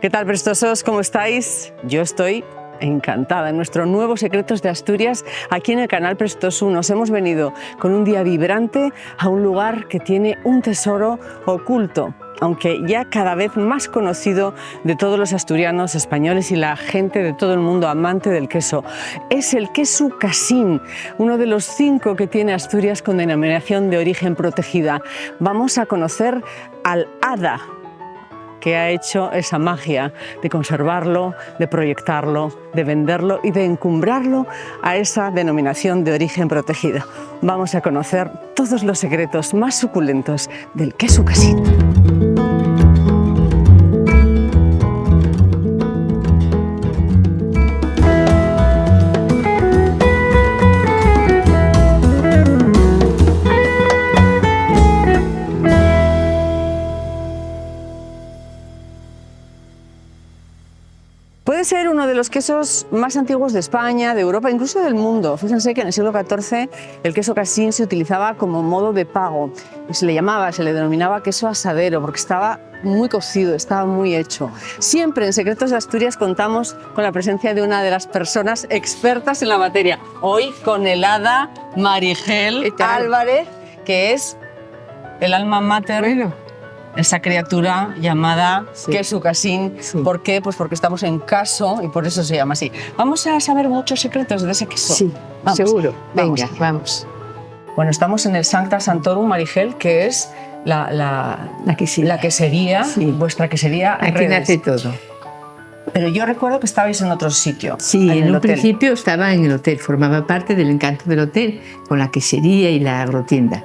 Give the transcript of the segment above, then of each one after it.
¿Qué tal, prestosos? ¿Cómo estáis? Yo estoy encantada. En nuestro nuevo Secretos de Asturias, aquí en el canal Prestoso, nos hemos venido con un día vibrante a un lugar que tiene un tesoro oculto, aunque ya cada vez más conocido de todos los asturianos, españoles y la gente de todo el mundo amante del queso. Es el queso Casín, uno de los 5 que tiene Asturias con denominación de origen protegida. Vamos a conocer al hada que ha hecho esa magia de conservarlo, de proyectarlo, de venderlo y de encumbrarlo a esa denominación de origen protegida. Vamos a conocer todos los secretos más suculentos del queso Casín. Puede ser uno de los quesos más antiguos de España, de Europa, incluso del mundo. Fíjense que en el siglo XIV el queso Casín se utilizaba como modo de pago. Se le denominaba queso asadero, porque estaba muy cocido, estaba muy hecho. Siempre en Secretos de Asturias contamos con la presencia de una de las personas expertas en la materia. Hoy con el hada Marigel Álvarez, que es el alma mater. Esa criatura llamada queso Casín. ¿Por qué? Pues porque estamos en caso y por eso se llama así. Vamos a saber muchos secretos de ese queso. Sí, vamos, seguro. Venga, vamos. Bueno, estamos en el Sancta Sanctorum Marigel, que es la quesería, vuestra quesería. Aquí nace todo. Pero yo recuerdo que estabais en otro sitio. Sí, en un principio estaba en el hotel, formaba parte del encanto del hotel, con la quesería y la agrotienda.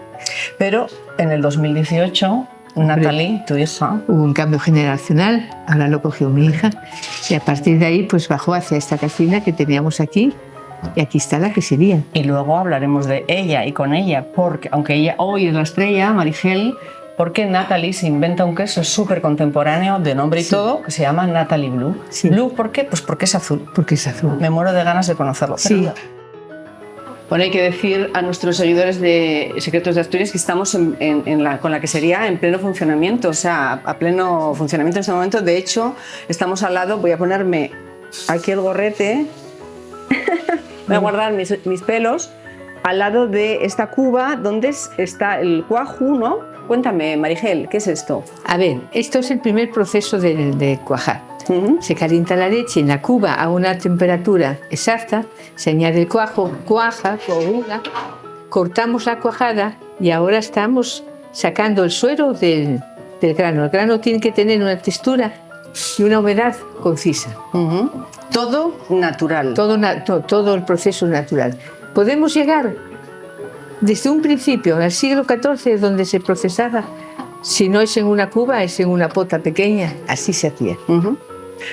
Pero en el 2018... Natalie, tu hija. Hubo un cambio generacional, ahora lo cogió mi hija y a partir de ahí pues bajó hacia esta cocina que teníamos aquí y aquí está la quesería. Y luego hablaremos de ella y con ella, porque aunque ella hoy es la estrella, Marigel, porque Natalie se inventa un queso súper contemporáneo de nombre y todo, que se llama Natalie Blue. Sí. Blue, ¿por qué? Pues porque es azul. Porque es azul. Me muero de ganas de conocerlo. Sí. Bueno, hay que decir a nuestros seguidores de Secretos de Asturias que estamos con la quesería en pleno funcionamiento, o sea, a pleno funcionamiento en este momento. De hecho, estamos al lado, voy a ponerme aquí el gorrete, voy a guardar mis pelos al lado de esta cuba donde está el cuajo, ¿no? Cuéntame, Marigel, ¿qué es esto? A ver, esto es el primer proceso de cuajar. Se calienta la leche en la cuba a una temperatura exacta, se añade el cuajo, cuaja, coagula, cortamos la cuajada y ahora estamos sacando el suero del grano. El grano tiene que tener una textura y una humedad concisa. Todo natural. Todo el proceso natural. Podemos llegar desde un principio al siglo XIV, donde se procesaba, si no es en una cuba, es en una pota pequeña, así se hacía.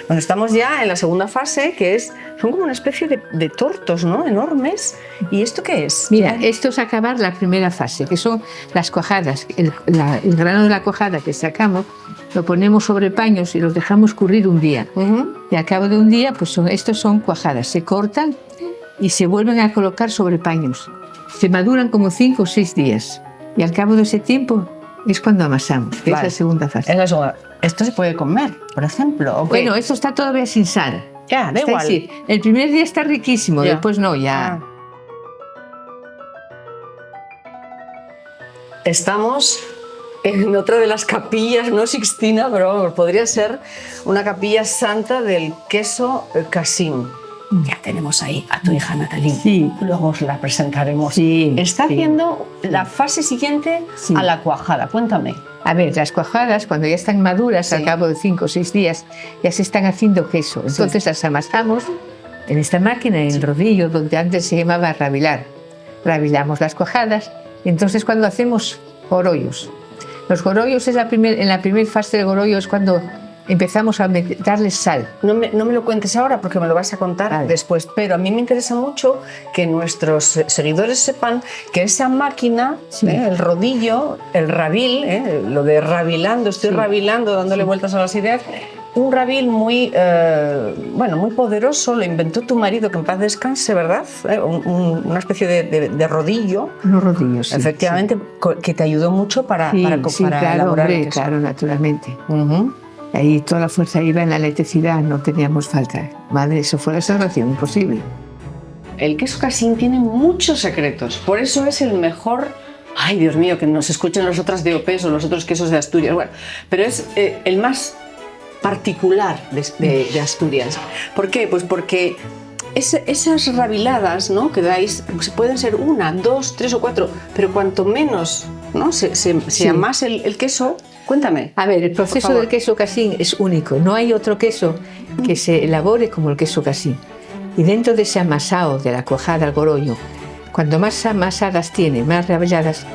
Bueno, estamos ya en la segunda fase, que son como una especie de tortos, ¿no? Enormes. ¿Y esto qué es? Mira, esto es acabar la primera fase, que son las cuajadas. El grano de la cuajada que sacamos lo ponemos sobre paños y los dejamos currir un día. Y al cabo de un día, pues estos son cuajadas. Se cortan y se vuelven a colocar sobre paños. Se maduran como 5 o 6 días. Y al cabo de ese tiempo es cuando amasamos, que es la segunda fase. Es la segunda. ¿Esto se puede comer, por ejemplo? ¿O qué? Bueno, esto está todavía sin sal. Ya, da igual. Decir, el primer día está riquísimo, después no, ya. Estamos en otra de las capillas, no Sixtina, pero podría ser una capilla santa del queso Casín. Ya tenemos ahí a tu hija Natalie. Sí. Luego os la presentaremos. Sí, Está haciendo la fase siguiente a la cuajada. Cuéntame. A ver, las cuajadas, cuando ya están maduras, al cabo de 5 o 6 días, ya se están haciendo queso. Entonces las amasamos en esta máquina, en el rodillo, donde antes se llamaba rabilar. Rabilamos las cuajadas y entonces cuando hacemos gorollos. Los gorollos en la primera fase del gorollo es cuando empezamos a darles sal. No me lo cuentes ahora porque me lo vas a contar después, pero a mí me interesa mucho que nuestros seguidores sepan que esa máquina, el rodillo, el rabil, lo de rabilando, estoy rabilando, dándole vueltas a las ideas, un rabil muy poderoso, lo inventó tu marido, que en paz descanse, ¿verdad? Una especie de rodillo. Unos rodillos, sí. Efectivamente, que te ayudó mucho para elaborar el queso. Claro, naturalmente. Ahí toda la fuerza iba en la electricidad, no teníamos falta. Madre, eso fue la salvación, imposible. El queso Cassin tiene muchos secretos, por eso es el mejor. Ay, Dios mío, que nos escuchen las otras DOPs o los otros quesos de Asturias. Bueno, pero es el más particular de Asturias. ¿Por qué? Pues porque esas rabiladas, ¿no?, que dais, pues pueden ser 1, 2, 3 o 4, pero cuanto menos, ¿no?, se amase el queso. Cuéntame. A ver, el proceso del queso Cassin es único. No hay otro queso que se elabore como el queso Cassin. Y dentro de ese amasado de la cuajada al gorollo, cuando más amasadas tiene, más rabiladas,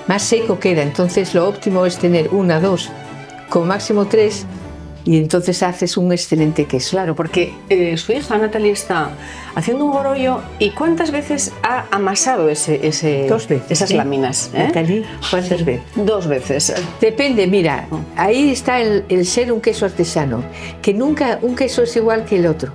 más seco queda. Entonces lo óptimo es tener 1, 2, como máximo 3, y entonces haces un excelente queso. Claro, porque su hija Natalie está haciendo un gorollo, ¿y cuántas veces ha amasado 2 veces, esas láminas? Natalie, ¿cuántas veces? 2 veces. Depende, mira, ahí está el ser un queso artesano, que nunca un queso es igual que el otro.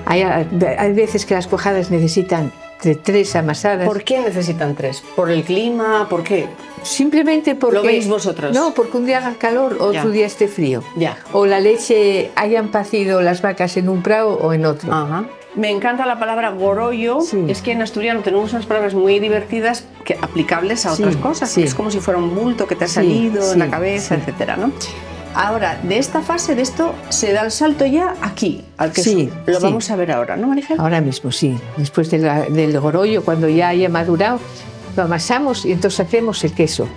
Hay veces que las cuajadas necesitan de 3 amasadas. ¿Por qué necesitan 3? ¿Por el clima? ¿Por qué? Simplemente porque... ¿Lo veis vosotros? No, porque un día haga calor, otro día esté frío. Ya. O la leche hayan pacido las vacas en un prado o en otro. Ajá. Me encanta la palabra gorollo. Sí. Es que en asturiano tenemos unas palabras muy divertidas aplicables a otras cosas. Sí. Es como si fuera un bulto que te ha salido en la cabeza, etcétera, ¿no? Ahora, de esta fase, de esto, se da el salto ya aquí, al queso. Sí, lo vamos a ver ahora, ¿no, Marigel? Ahora mismo, sí. Después del gorollo, cuando ya haya madurado, lo amasamos y entonces hacemos el queso.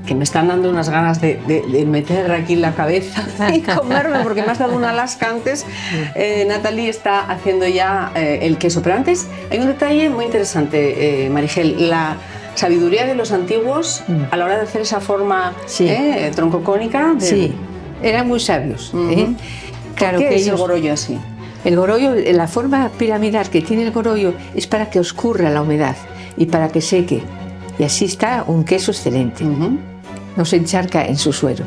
Que me están dando unas ganas de meter aquí la cabeza y comerme, porque me has dado una lasca antes. Natalie está haciendo ya el queso. Pero antes hay un detalle muy interesante, Marigel. La sabiduría de los antiguos a la hora de hacer esa forma troncocónica. Sí, eran muy sabios. Claro. ¿Qué es el gorollo así? El gorollo, la forma piramidal que tiene el gorollo es para que oscurra la humedad y para que seque. Y así está un queso excelente. No se encharca en su suero.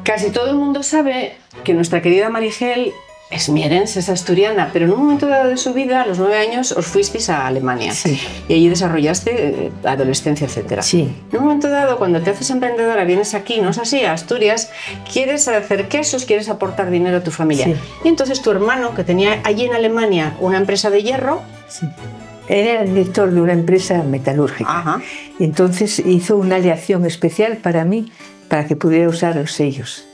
Casi todo el mundo sabe que nuestra querida Marigel es mierense, es asturiana, pero en un momento dado de su vida, a los 9 años, os fuisteis a Alemania. Sí. Y allí desarrollaste adolescencia, etcétera. Sí. En un momento dado, cuando te haces emprendedora, vienes aquí, ¿no es así?, a Asturias, quieres hacer quesos, quieres aportar dinero a tu familia. Sí. Y entonces tu hermano, que tenía allí en Alemania una empresa de hierro... Sí. Era el director de una empresa metalúrgica. Ajá. Y entonces hizo una aleación especial para mí, para que pudiera usar los sellos.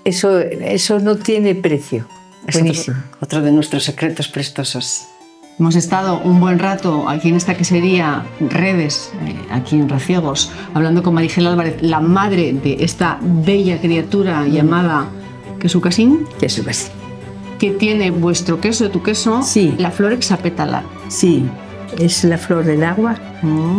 Eso no tiene precio. Es buenísimo. Otro de nuestros secretos prestosos. Hemos estado un buen rato aquí en esta quesería Redes, aquí en Raciegos, hablando con Marigel Álvarez, la madre de esta bella criatura llamada Queso Cassin. Queso Cassin. Que tiene vuestro queso, tu queso, sí, la flor hexapétala. Sí, es la flor del agua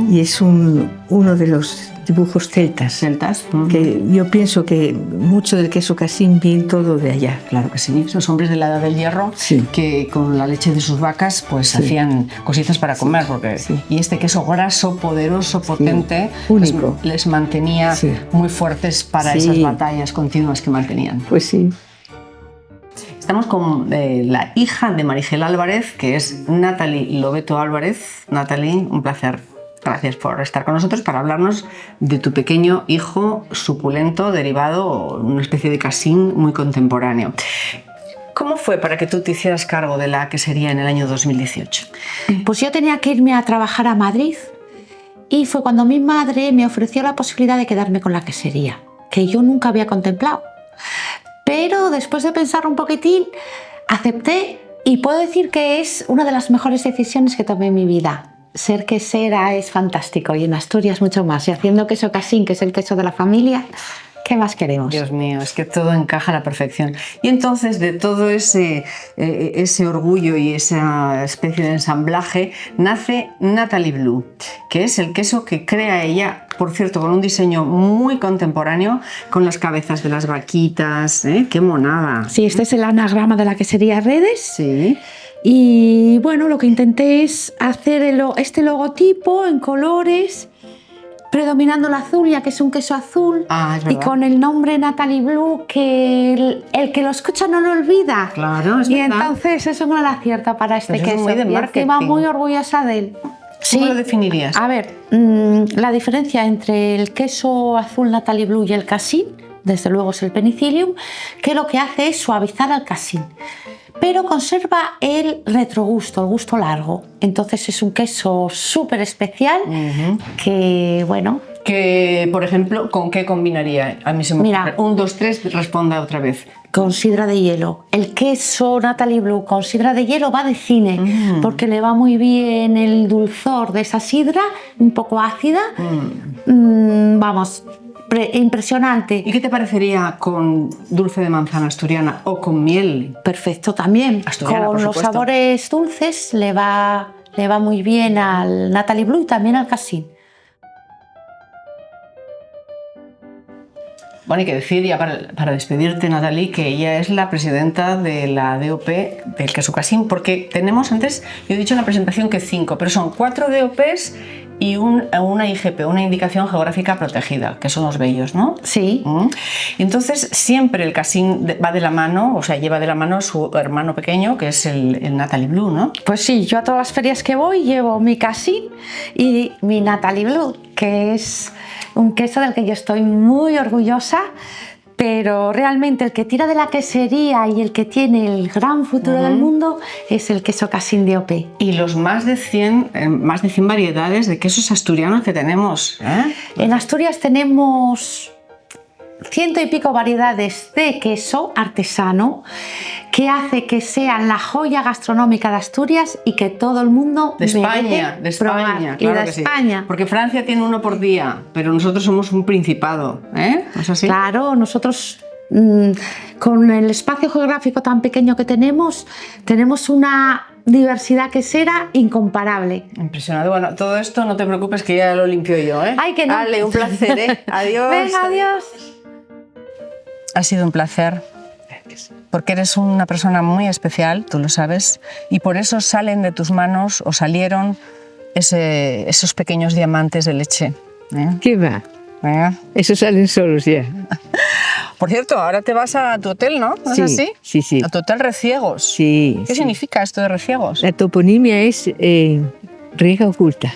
y es uno de los dibujos celtas. Celtas. Que yo pienso que mucho del queso Cassin viene todo de allá. Claro que sí, esos hombres de la edad del hierro que con la leche de sus vacas pues hacían cositas para comer. Porque, y este queso graso, poderoso, potente, único, les mantenía muy fuertes para esas batallas continuas que mantenían. Pues sí. Estamos con la hija de Marigel Álvarez, que es Natalie Lobeto Álvarez. Natalie, un placer. Gracias por estar con nosotros para hablarnos de tu pequeño hijo suculento, derivado, una especie de Cassin muy contemporáneo. ¿Cómo fue para que tú te hicieras cargo de la quesería en el año 2018? Pues yo tenía que irme a trabajar a Madrid y fue cuando mi madre me ofreció la posibilidad de quedarme con la quesería, que yo nunca había contemplado. Pero después de pensar un poquitín, acepté y puedo decir que es una de las mejores decisiones que tomé en mi vida. Ser quesera es fantástico y en Asturias mucho más. Y haciendo queso Cassin, que es el queso de la familia, ¿qué más queremos? Dios mío, es que todo encaja a la perfección. Y entonces de todo ese orgullo y esa especie de ensamblaje nace Natalie Blue, que es el queso que crea ella, por cierto, con un diseño muy contemporáneo, con las cabezas de las vaquitas. ¡Qué monada! Sí, este es el anagrama de la quesería Redes. Sí. Y bueno, lo que intenté es hacer este logotipo en colores, predominando el azul, ya que es un queso azul, y con el nombre Natalie Blue, que el que lo escucha no lo olvida. Claro, es y verdad. entonces es un gran acierto para este pues queso. Es muy de y encima muy orgullosa de él. ¿Cómo lo definirías? A ver, la diferencia entre el queso azul Natalie Blue y el Cassin, desde luego es el Penicillium, que lo que hace es suavizar al casín, pero conserva el retrogusto, el gusto largo. Entonces es un queso súper especial que, bueno... Que, por ejemplo, ¿con qué combinaría? A mí se me ocurre. 1, 2, 3, responda otra vez. Con sidra de hielo. El queso Natalie Blue con sidra de hielo va de cine, porque le va muy bien el dulzor de esa sidra, un poco ácida. Vamos, impresionante. ¿Y qué te parecería con dulce de manzana asturiana o con miel? Perfecto también. Asturiana, con por los supuesto. sabores dulces le va muy bien al Natalie Blue y también al casín. Bueno, hay que decir ya para despedirte, Natalie, que ella es la presidenta de la DOP del queso casín, porque tenemos antes, yo he dicho en la presentación que 5, pero son 4 DOPs y una IGP, una indicación geográfica protegida, que son los bellos, ¿no? Sí. Entonces, siempre el casín va de la mano, o sea, lleva de la mano su hermano pequeño, que es el Natalie Blue, ¿no? Pues sí, yo a todas las ferias que voy llevo mi casín y mi Natalie Blue, que es un queso del que yo estoy muy orgullosa, pero realmente el que tira de la quesería y el que tiene el gran futuro del mundo es el queso casín DOP. Y los más de 100 variedades de quesos asturianos que tenemos, ¿eh? En Asturias tenemos 100 y pico variedades de queso artesano que hace que sean la joya gastronómica de Asturias y que todo el mundo de España, merece probar. claro Y de que sí. España. Porque Francia tiene uno por día, pero nosotros somos un principado, ¿eh? ¿No es así? Claro, nosotros con el espacio geográfico tan pequeño que tenemos una diversidad quesera incomparable. Impresionante. Bueno, todo esto no te preocupes que ya lo limpio yo, ¿eh? Ay, que no. Dale, un placer, ¿eh? Adiós. Venga, adiós. Ha sido un placer, porque eres una persona muy especial, tú lo sabes, y por eso salen de tus manos o salieron esos pequeños diamantes de leche, ¿eh? ¿Qué va? ¿Eh? Esos salen solos ya. Por cierto, ahora te vas a tu hotel, ¿no? ¿No es así? Sí, sí. A tu hotel Reciegos. Sí. ¿Qué significa esto de Reciegos? La toponimia es riega oculta.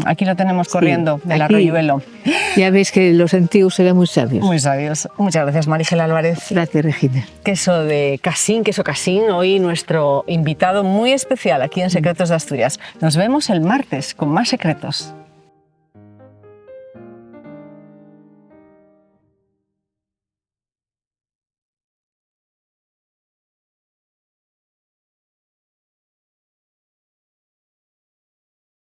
Aquí lo tenemos corriendo, del aquí. arroyuelo. Ya ves que los antiguos eran muy sabios. Muy sabios. Muchas gracias, Marigel Álvarez. Gracias, Regina. Queso de casín, queso casín, hoy nuestro invitado muy especial aquí en Secretos de Asturias. Nos vemos el martes con más secretos.